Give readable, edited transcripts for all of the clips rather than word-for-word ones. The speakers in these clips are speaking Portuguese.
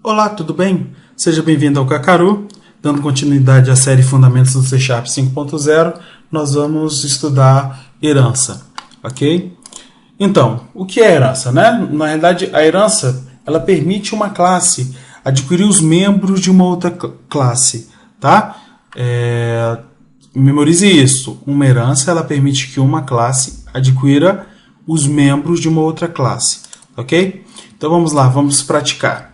Olá, tudo bem? Seja bem-vindo ao Kakaru. Dando continuidade à série Fundamentos do C# 5.0, nós vamos estudar herança, ok? Então, o que é herança, né? Na realidade, a herança, ela permite uma classe adquirir os membros de uma outra classe, tá? Memorize isso. Uma herança, ela permite que uma classe adquira os membros de uma outra classe, ok? Então, vamos lá, vamos praticar.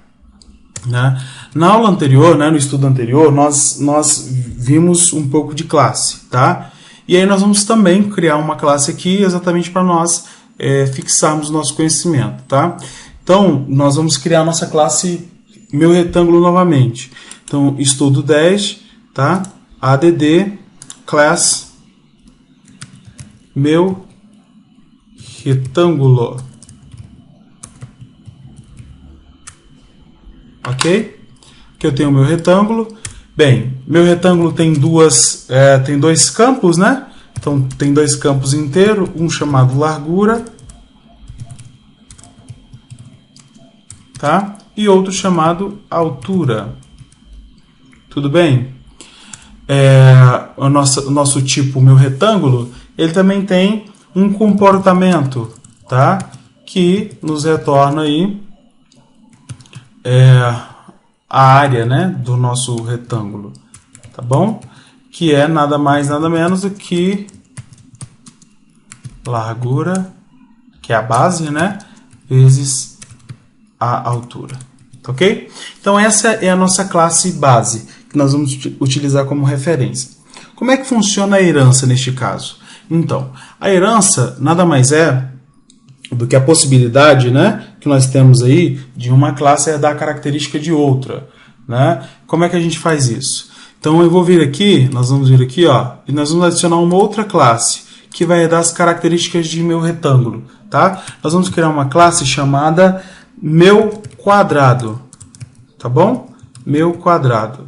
Né? Na aula anterior, né, no estudo anterior, nós vimos um pouco de classe, tá? E aí nós vamos também criar uma classe aqui exatamente para nós fixarmos o nosso conhecimento, tá? Então, nós vamos criar a nossa classe meu retângulo novamente. Então, estudo 10, tá? add class meu retângulo. Ok? Que eu tenho o meu retângulo. Bem, meu retângulo tem tem dois campos, né? Então, tem dois campos inteiros, um chamado largura, tá? E outro chamado altura. Tudo bem? O nosso tipo, meu retângulo, ele também tem um comportamento, tá? Que nos retorna aí a área, né, do nosso retângulo, tá bom? Que é nada mais, nada menos do que largura, que é a base, né, vezes a altura, ok? Então essa é a nossa classe base, que nós vamos utilizar como referência. Como é que funciona a herança neste caso? Então, a herança nada mais é do que a possibilidade, né, que nós temos aí de uma classe herdar a característica de outra, né? Como é que a gente faz isso? Então eu vou vir aqui, nós vamos vir aqui, ó, e nós vamos adicionar uma outra classe que vai herdar as características de meu retângulo, tá? Nós vamos criar uma classe chamada meu quadrado, tá bom? Meu quadrado.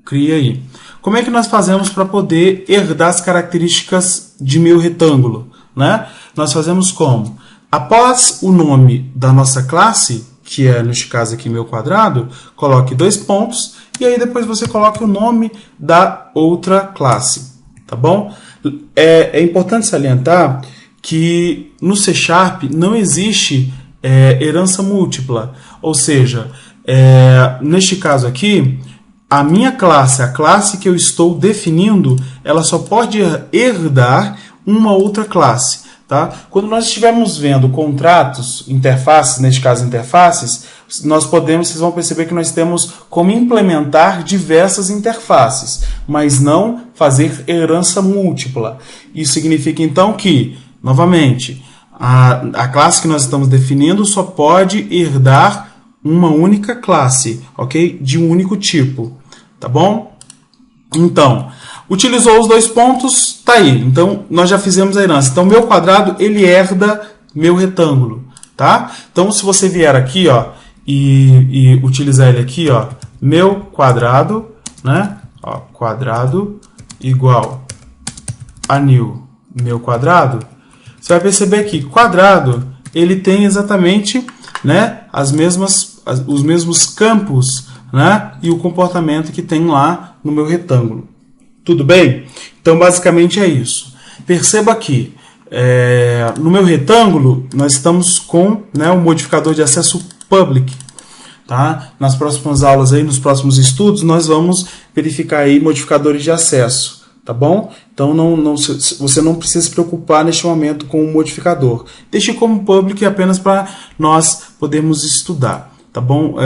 Cria aí. Como é que nós fazemos para poder herdar as características de meu retângulo, né? Nós fazemos como? Após o nome da nossa classe, que é, neste caso aqui, meu quadrado, coloque 2 pontos, e aí depois você coloque o nome da outra classe, tá bom? É importante salientar que no C# não existe herança múltipla, ou seja, neste caso aqui, a minha classe, a classe que eu estou definindo, ela só pode herdar uma outra classe. Tá? Quando nós estivermos vendo contratos, interfaces, neste caso interfaces, vocês vão perceber que nós temos como implementar diversas interfaces, mas não fazer herança múltipla. Isso significa então que, novamente, a classe que nós estamos definindo só pode herdar uma única classe, ok? De um único tipo, tá bom? Então, utilizou os 2 pontos, tá aí. Então, nós já fizemos a herança. Então, meu quadrado, ele herda meu retângulo, tá? Então, se você vier aqui, ó, e utilizar ele aqui, ó, meu quadrado, né? Ó, quadrado igual a new meu quadrado, você vai perceber que quadrado, ele tem exatamente, né, os mesmos campos, né, e o comportamento que tem lá no meu retângulo. Tudo bem? Então, basicamente é isso. Perceba que no meu retângulo, nós estamos com, né, um modificador de acesso public. Tá? Nas próximas aulas, aí, nos próximos estudos, nós vamos verificar aí modificadores de acesso. Tá bom? Então, você não precisa se preocupar neste momento com o modificador. Deixe como public apenas para nós podermos estudar. Tá bom?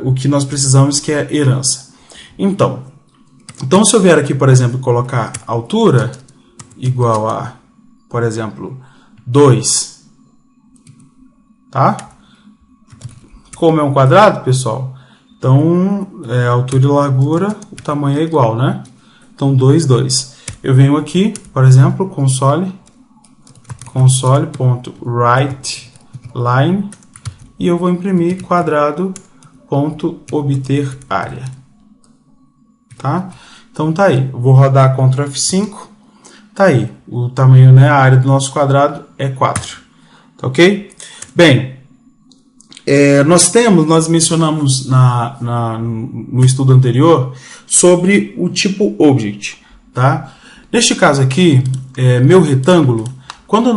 O que nós precisamos que é herança. Então, se eu vier aqui, por exemplo, colocar altura igual a, por exemplo, 2, tá? Como é um quadrado, pessoal, então, altura e largura, o tamanho é igual, né? Então, 2, 2. Eu venho aqui, por exemplo, console.writeLine, e eu vou imprimir quadrado.obter área. Tá? Então tá aí, eu vou rodar Ctrl F5, tá aí, o tamanho, né, a área do nosso quadrado é 4, tá ok? Bem, nós mencionamos no estudo anterior sobre o tipo Object. Tá? Neste caso aqui, meu retângulo, quando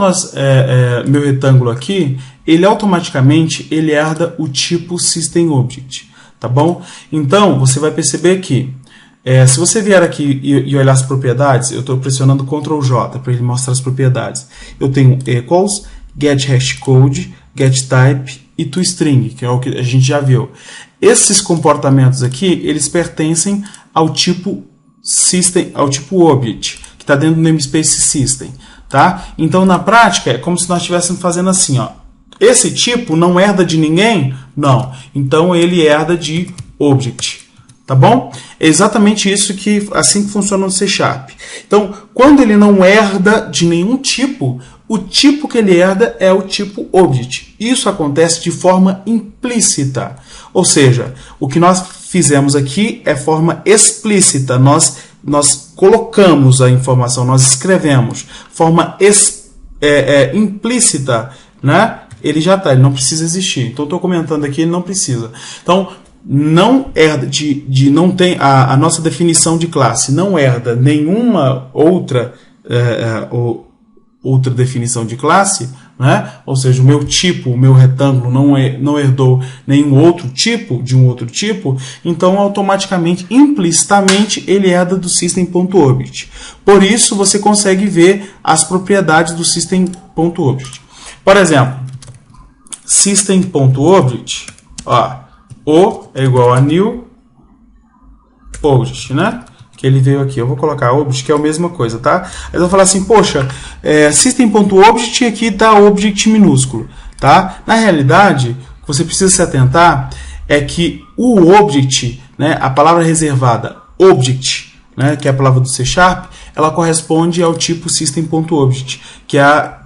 meu retângulo aqui, ele automaticamente herda o tipo SystemObject. Tá bom? Então, você vai perceber que se você vier aqui e olhar as propriedades, eu estou pressionando Ctrl J para ele mostrar as propriedades. Eu tenho equals, getHashCode, getType e toString, que é o que a gente já viu. Esses comportamentos aqui, eles pertencem ao tipo System, ao tipo Object, que está dentro do namespace System. Tá? Então, na prática, é como se nós estivéssemos fazendo assim, ó. Esse tipo não herda de ninguém? Não. Então, ele herda de Object. Tá bom? É exatamente isso assim que funciona no C#. Então, quando ele não herda de nenhum tipo, o tipo que ele herda é o tipo Object. Isso acontece de forma implícita. Ou seja, o que nós fizemos aqui é forma explícita. Nós colocamos a informação, nós escrevemos. Forma implícita, né? Ele já está, ele não precisa existir. Então, estou comentando aqui, ele não precisa. Então, não herda não tem a nossa definição de classe não herda nenhuma outra definição de classe, né? Ou seja, o meu tipo, o meu retângulo não herdou nenhum outro tipo de um outro tipo, então automaticamente, implicitamente, ele herda do System.Object. Por isso você consegue ver as propriedades do System.Object. Por exemplo, System.Object, O é igual a new object, né? Que ele veio aqui. Eu vou colocar object, que é a mesma coisa, tá? Aí eu vou falar assim, poxa, system.object aqui está object minúsculo, tá? Na realidade, o que você precisa se atentar é que o object, né, a palavra reservada object, né, que é a palavra do C#, ela corresponde ao tipo system.object, que é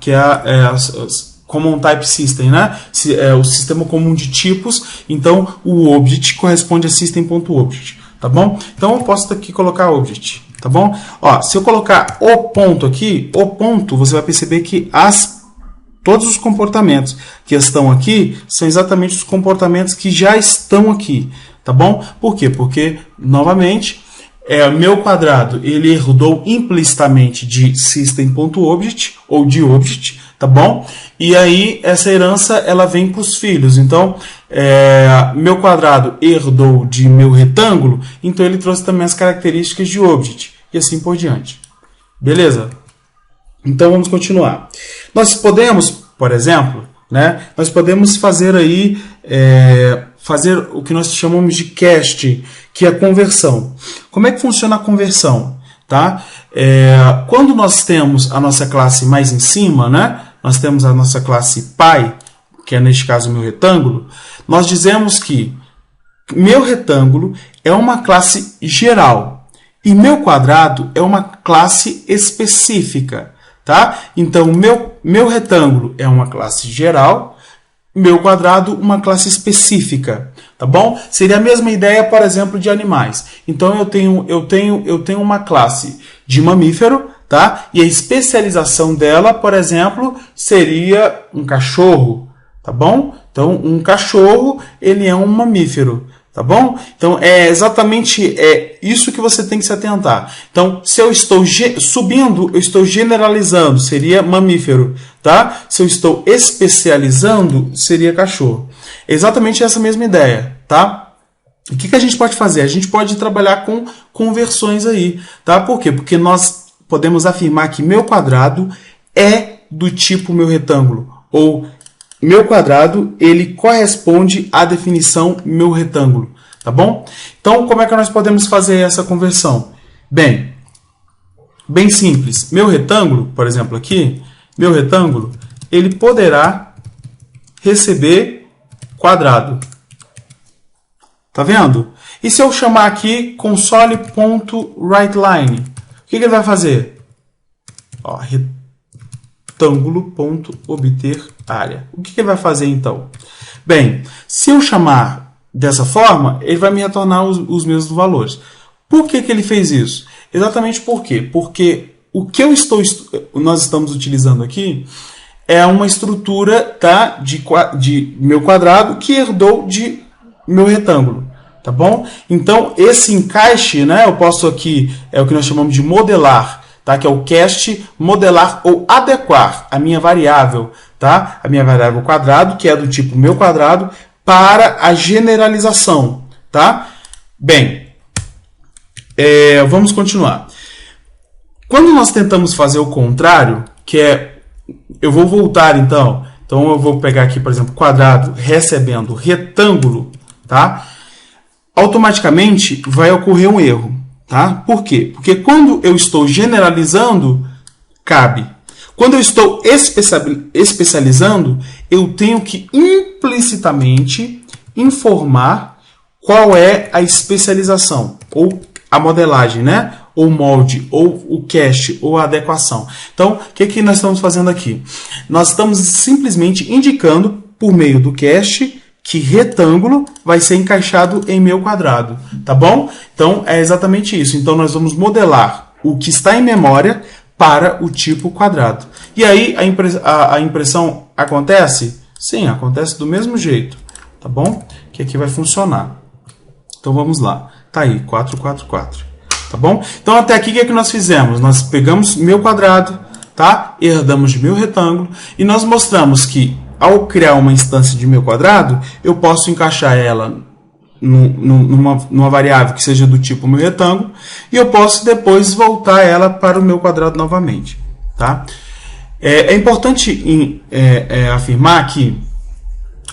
Common Type System, né? O sistema comum de tipos, então o Object corresponde a System.Object, tá bom? Então eu posso aqui colocar Object, tá bom? Ó, se eu colocar o ponto aqui, você vai perceber que todos os comportamentos que estão aqui são exatamente os comportamentos que já estão aqui, tá bom? Por quê? Porque, novamente, meu quadrado ele herdou implicitamente de System.Object ou de Object, tá bom? E aí essa herança ela vem para os filhos. Então, meu quadrado herdou de meu retângulo, então ele trouxe também as características de Object e assim por diante. Beleza? Então vamos continuar. Nós podemos, por exemplo, né, nós podemos fazer aí fazer o que nós chamamos de cast, que é a conversão. Como é que funciona a conversão? Tá? Quando nós temos a nossa classe mais em cima, né, nós temos a nossa classe pi, que é neste caso o meu retângulo, nós dizemos que meu retângulo é uma classe geral e meu quadrado é uma classe específica. Tá? Então, meu retângulo é uma classe geral, meu quadrado uma classe específica. Tá bom? Seria a mesma ideia, por exemplo, de animais. Então, eu tenho uma classe de mamífero, tá? E a especialização dela, por exemplo, seria um cachorro. Tá bom? Então, um cachorro ele é um mamífero. Tá bom? Então, é exatamente isso que você tem que se atentar. Então, se eu estou subindo, eu estou generalizando, seria mamífero. Tá? Se eu estou especializando, seria cachorro. É exatamente essa mesma ideia. Tá? O que a gente pode fazer? A gente pode trabalhar com conversões aí. Tá? Por quê? Porque nós podemos afirmar que meu quadrado é do tipo meu retângulo. Ou meu quadrado, ele corresponde à definição meu retângulo, tá bom? Então, como é que nós podemos fazer essa conversão? Bem simples. Meu retângulo, por exemplo aqui, meu retângulo, ele poderá receber quadrado. Tá vendo? E se eu chamar aqui console.writeLine, o que ele vai fazer? Ó, retângulo.obter área. O que ele vai fazer então? Bem, se eu chamar dessa forma, ele vai me retornar os mesmos valores. Por que ele fez isso? Exatamente por quê? Porque o que nós estamos utilizando aqui é uma estrutura, tá, de meu quadrado que herdou de meu retângulo, tá bom? Então, esse encaixe, né, eu posso aqui, é o que nós chamamos de modelar, tá, que é o cast, modelar ou adequar a minha variável, tá, a minha variável quadrado, que é do tipo meu quadrado, para a generalização, tá? Bem, vamos continuar. Quando nós tentamos fazer o contrário, que é, eu vou voltar então eu vou pegar aqui, por exemplo, quadrado recebendo retângulo, tá? Automaticamente vai ocorrer um erro, tá? Por quê? Porque quando eu estou generalizando, cabe. Quando eu estou especializando, eu tenho que implicitamente informar qual é a especialização, ou a modelagem, né? Ou molde, ou o cast, ou a adequação. Então, o que nós estamos fazendo aqui? Nós estamos simplesmente indicando, por meio do cast, que retângulo vai ser encaixado em meu quadrado, tá bom? Então, é exatamente isso. Então, nós vamos modelar o que está em memória para o tipo quadrado. E aí, a impressão acontece? Sim, acontece do mesmo jeito, tá bom? Que aqui vai funcionar. Então, vamos lá. Tá aí, 4, 4, 4. Tá bom? Então, até aqui, o que é que nós fizemos? Nós pegamos meu quadrado, tá? Herdamos de meu retângulo, e nós mostramos que, ao criar uma instância de meu quadrado, eu posso encaixar ela numa variável que seja do tipo meu retângulo, e eu posso depois voltar ela para o meu quadrado novamente, tá? É importante afirmar que,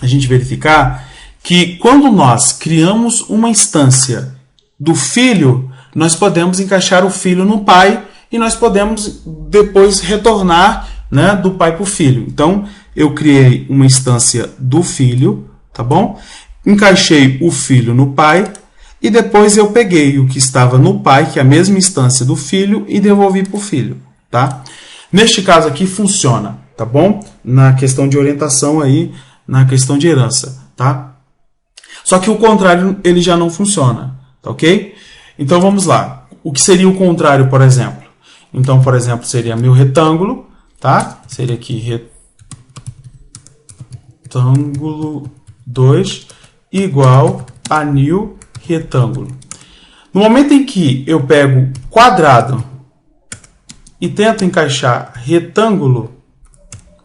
a gente verificar, que quando nós criamos uma instância do filho, nós podemos encaixar o filho no pai e nós podemos depois retornar, né, do pai para o filho. Então, eu criei uma instância do filho, tá bom? Encaixei o filho no pai e depois eu peguei o que estava no pai, que é a mesma instância do filho, e devolvi para o filho, tá? Neste caso aqui funciona, tá bom? Na questão de orientação aí, na questão de herança, tá? Só que o contrário, ele já não funciona, tá ok? Então, vamos lá. O que seria o contrário, por exemplo? Então, por exemplo, seria meu retângulo, tá? Seria aqui retângulo 2 igual a new retângulo. No momento em que eu pego quadrado e tento encaixar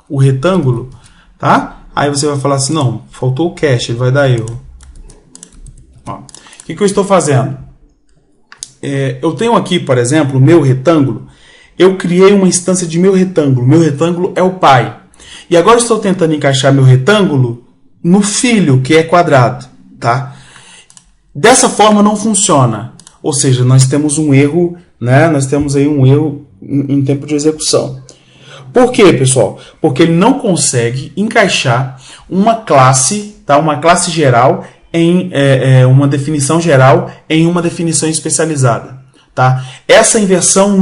o retângulo, tá? Aí você vai falar assim, não, faltou o cast, ele vai dar erro. Ó, o que eu estou fazendo? Eu tenho aqui, por exemplo, o meu retângulo. Eu criei uma instância de meu retângulo. Meu retângulo é o pai. E agora estou tentando encaixar meu retângulo no filho, que é quadrado, tá? Dessa forma não funciona. Ou seja, nós temos um erro, né? Nós temos aí um erro em tempo de execução. Por quê, pessoal? Porque ele não consegue encaixar uma classe, tá? Uma classe geral em uma definição geral em uma definição especializada, tá? Essa inversão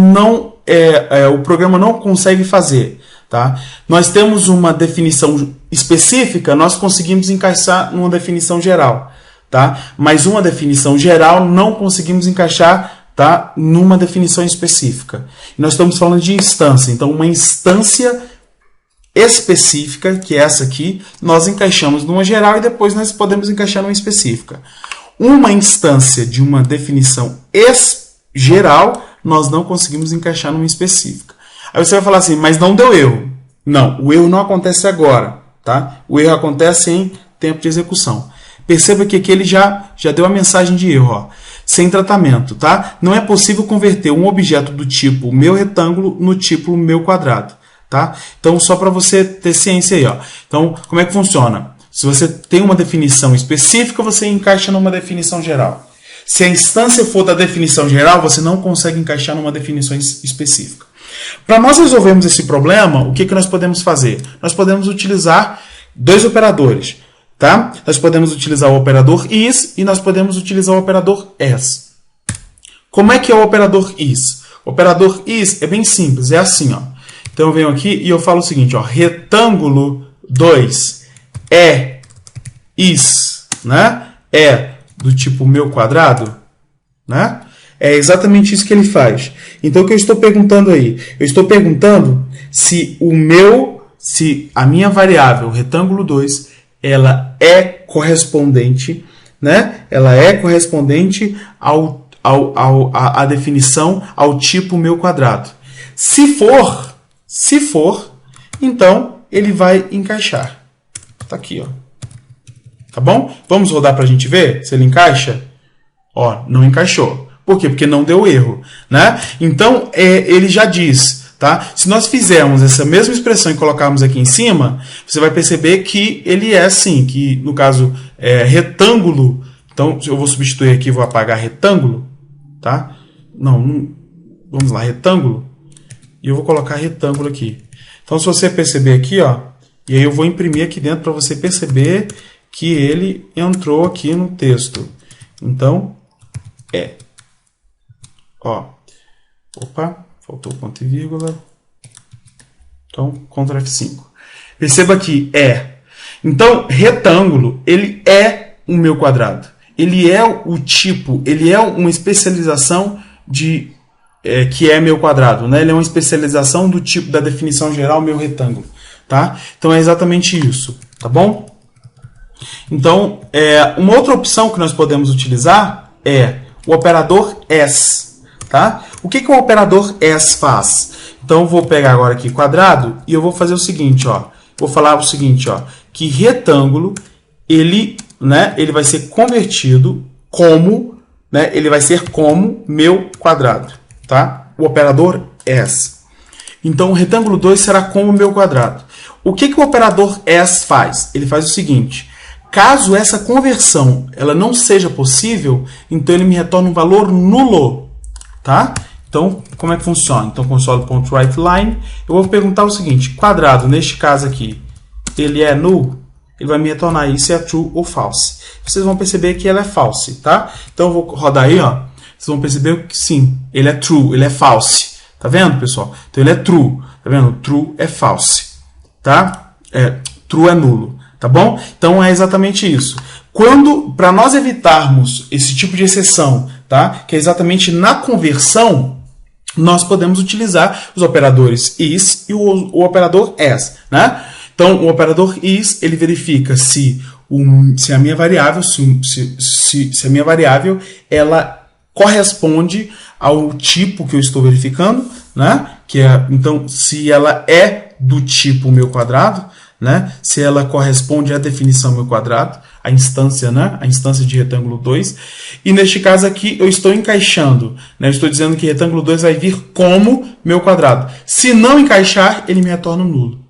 o programa não consegue fazer, tá? Nós temos uma definição específica, nós conseguimos encaixar numa definição geral, tá? Mas uma definição geral não conseguimos encaixar, tá, numa definição específica. Nós estamos falando de instância, então uma instância específica, que é essa aqui, nós encaixamos numa geral e depois nós podemos encaixar numa específica. Uma instância de uma definição geral, nós não conseguimos encaixar numa específica. Aí você vai falar assim, mas não deu erro. Não, o erro não acontece agora, tá? O erro acontece em tempo de execução. Perceba que aqui ele já deu a mensagem de erro, ó, sem tratamento, tá? Não é possível converter um objeto do tipo meu retângulo no tipo meu quadrado. Tá? Então, só para você ter ciência aí. Ó. Então, como é que funciona? Se você tem uma definição específica, você encaixa numa definição geral. Se a instância for da definição geral, você não consegue encaixar numa definição específica. Para nós resolvermos esse problema, o que nós podemos fazer? Nós podemos utilizar dois operadores. Tá? Nós podemos utilizar o operador is e nós podemos utilizar o operador as. Como é que é o operador is? O operador is é bem simples, é assim, ó. Então eu venho aqui e eu falo o seguinte, ó, retângulo 2 é is, né? É do tipo meu quadrado, né? É exatamente isso que ele faz. Então o que eu estou perguntando aí? Eu estou perguntando se se a minha variável retângulo 2, ela é correspondente, né? Ela é correspondente à definição, ao tipo meu quadrado. Se for, então ele vai encaixar. Tá aqui, ó. Tá bom? Vamos rodar para a gente ver se ele encaixa? Ó, não encaixou. Por quê? Porque não deu erro, né? Então, ele já diz, tá? Se nós fizermos essa mesma expressão e colocarmos aqui em cima, você vai perceber que ele é assim, que no caso retângulo. Então, eu vou substituir aqui, vou apagar retângulo, tá? Não, vamos lá, retângulo. E eu vou colocar retângulo aqui. Então, se você perceber aqui, ó, e aí eu vou imprimir aqui dentro para você perceber que ele entrou aqui no texto. Então, ó, opa, faltou ponto e vírgula. Então, Ctrl F5. Perceba que Então, retângulo, ele é o meu quadrado. Ele é o tipo, ele é uma especialização de que é meu quadrado, né? Ele é uma especialização do tipo da definição geral meu retângulo, tá? Então é exatamente isso, tá bom? Então, uma outra opção que nós podemos utilizar é o operador as, tá? O que o operador as faz? Então eu vou pegar agora aqui quadrado e eu vou fazer o seguinte, ó. Vou falar o seguinte, ó, que retângulo ele vai ser convertido como, né? Ele vai ser como meu quadrado, tá? O operador as. Então o retângulo 2 será como meu quadrado. O que o operador as faz? Ele faz o seguinte: caso essa conversão ela não seja possível, então ele me retorna um valor nulo, tá? Então, como é que funciona? Então, console.writeLine, eu vou perguntar o seguinte: quadrado, neste caso aqui, ele é null? Ele vai me retornar isso se é true ou false. Vocês vão perceber que ela é false, tá? Então, eu vou rodar aí, ó. Vocês vão perceber que sim, ele é true, ele é false. Tá vendo, pessoal? Então, ele é true. Tá vendo? True é false, tá? True é nulo. Tá bom? Então é exatamente isso. Para nós evitarmos esse tipo de exceção, tá? Que é exatamente na conversão, nós podemos utilizar os operadores is e o operador as, né? Então o operador is, ele verifica se a minha variável, se a minha variável ela corresponde ao tipo que eu estou verificando, né? Então se ela é do tipo meu quadrado, né? Se ela corresponde à definição meu quadrado, a instância, né? A instância de retângulo 2. E neste caso aqui eu estou encaixando, né? Eu estou dizendo que retângulo 2 vai vir como meu quadrado. Se não encaixar, ele me retorna um nulo.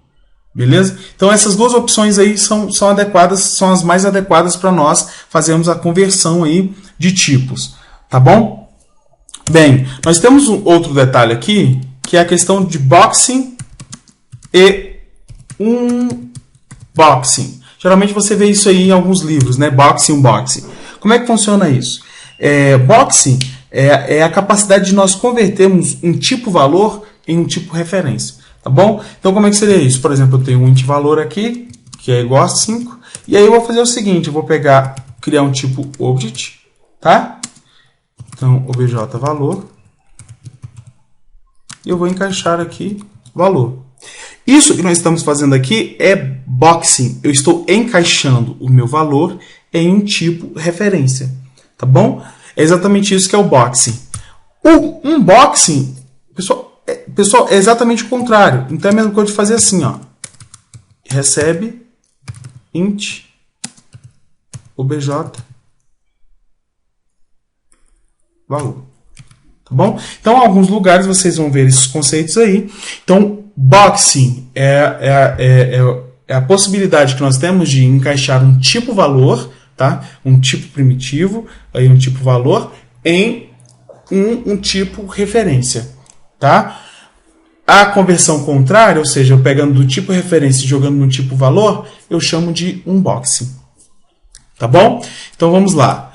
Beleza? Então essas duas opções aí são adequadas, são as mais adequadas para nós fazermos a conversão aí de tipos. Tá bom? Bem, nós temos um outro detalhe aqui, que é a questão de boxing e unboxing. Geralmente você vê isso aí em alguns livros, né? Boxing e unboxing. Como é que funciona isso? Boxing é a capacidade de nós convertermos um tipo valor em um tipo referência. Tá bom? Então como é que seria isso? Por exemplo, eu tenho um int valor aqui, que é igual a 5. E aí eu vou fazer o seguinte, eu vou criar um tipo object, tá? Então, obj valor. E eu vou encaixar aqui valor. Isso que nós estamos fazendo aqui é boxing. Eu estou encaixando o meu valor em um tipo referência. Tá bom? É exatamente isso que é o boxing. O unboxing, pessoal, é exatamente o contrário. Então é a mesma coisa de fazer assim, ó. Recebe int obj valor. Tá bom? Então, em alguns lugares vocês vão ver esses conceitos aí. Então, boxing é a possibilidade que nós temos de encaixar um tipo valor, tá? Um tipo primitivo, aí um tipo valor, em um tipo referência. Tá? A conversão contrária, ou seja, eu pegando do tipo referência e jogando no tipo valor, eu chamo de unboxing. Tá bom? Então vamos lá.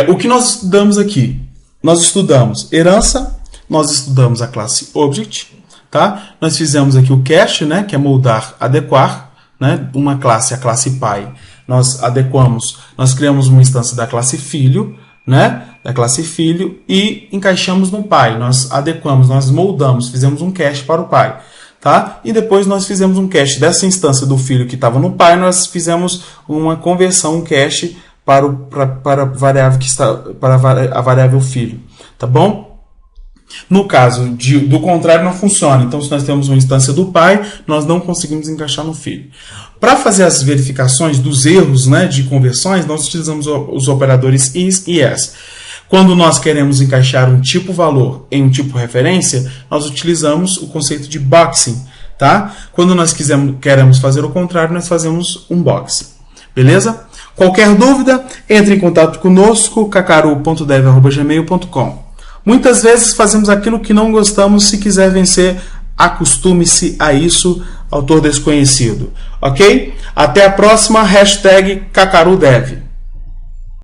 O que nós estudamos aqui? Nós estudamos herança, nós estudamos a classe object, tá? Nós fizemos aqui o cast, né, que é moldar, adequar, né, uma classe, a classe pai. Nós adequamos, nós criamos uma instância da classe filho, né, da classe filho e encaixamos no pai. Nós adequamos, nós moldamos, fizemos um cast para o pai, tá? E depois nós fizemos um cache dessa instância do filho que estava no pai, nós fizemos uma conversão, um cache para a variável que está para a variável filho, tá bom? No caso do contrário, não funciona. Então, se nós temos uma instância do pai, nós não conseguimos encaixar no filho. Para fazer as verificações dos erros, né, de conversões, nós utilizamos os operadores is e as. Quando nós queremos encaixar um tipo valor em um tipo referência, nós utilizamos o conceito de boxing, tá? Quando nós queremos fazer o contrário, nós fazemos um boxing. Beleza? Qualquer dúvida, entre em contato conosco, kakaru.dev@gmail.com. Muitas vezes fazemos aquilo que não gostamos. Se quiser vencer, acostume-se a isso, autor desconhecido. Ok? Até a próxima, #KakaruDev.